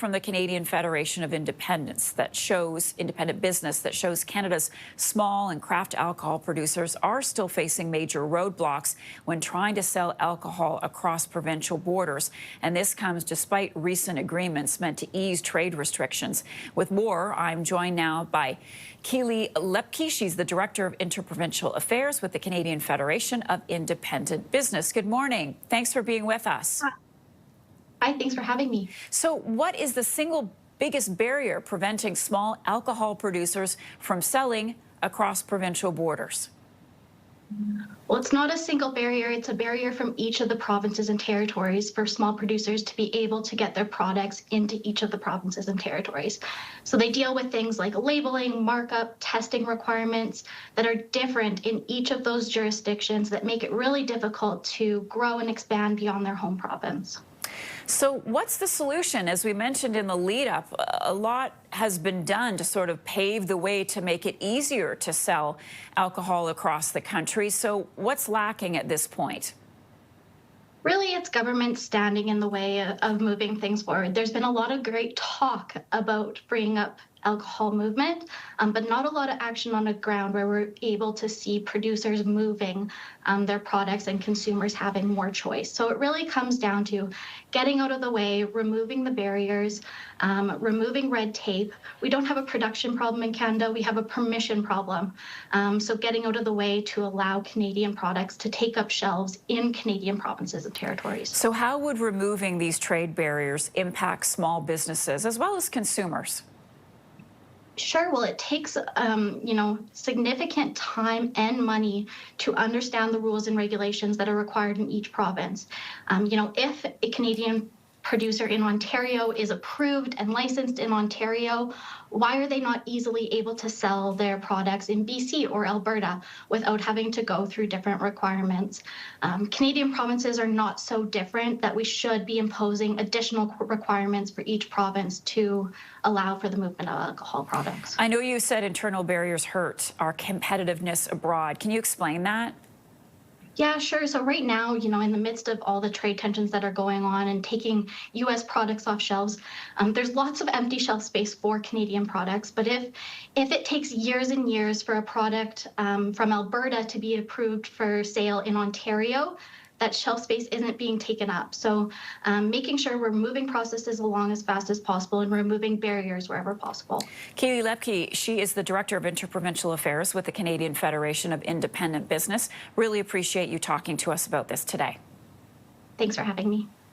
from the Canadian Federation of Independent Business that shows Canada's small and craft alcohol producers are still facing major roadblocks when trying to sell alcohol across provincial borders. And this comes despite recent agreements meant to ease trade restrictions. With more, I'm joined now by Keyli Loeppky. She's the Director of Interprovincial Affairs with the Canadian Federation of Independent Business. Good morning. Thanks for being with us. Hi, thanks for having me. So what is the single biggest barrier preventing small alcohol producers from selling across provincial borders? Well, it's not a single barrier. It's a barrier from each of the provinces and territories for small producers to be able to get their products into each of the provinces and territories. So they deal with things like labeling, markup, testing requirements that are different in each of those jurisdictions that make it really difficult to grow and expand beyond their home province. So what's the solution? As we mentioned in the lead up, a lot has been done to sort of pave the way to make it easier to sell alcohol across the country. So what's lacking at this point? Really, it's government standing in the way of moving things forward. There's been a lot of great talk about bringing up alcohol movement, but not a lot of action on the ground where we're able to see producers moving their products and consumers having more choice. So it really comes down to getting out of the way, removing the barriers, removing red tape. We don't have a production problem in Canada, we have a permission problem. So getting out of the way to allow Canadian products to take up shelves in Canadian provinces and territories. So how would removing these trade barriers impact small businesses as well as consumers? Sure. Well, it takes, significant time and money to understand the rules and regulations that are required in each province. If a Canadian producer in Ontario is approved and licensed in Ontario, why are they not easily able to sell their products in BC or Alberta without having to go through different requirements? Canadian provinces are not so different that we should be imposing additional requirements for each province to allow for the movement of alcohol products. I know you said internal barriers hurt our competitiveness abroad. Can you explain that? Yeah, sure. So right now, in the midst of all the trade tensions that are going on and taking U.S. products off shelves, there's lots of empty shelf space for Canadian products. But if it takes years and years for a product from Alberta to be approved for sale in Ontario, that shelf space isn't being taken up. So making sure we're moving processes along as fast as possible and removing barriers wherever possible. Keyli Loeppky, she is the Director of Interprovincial Affairs with the Canadian Federation of Independent Business. Really appreciate you talking to us about this today. Thanks for having me.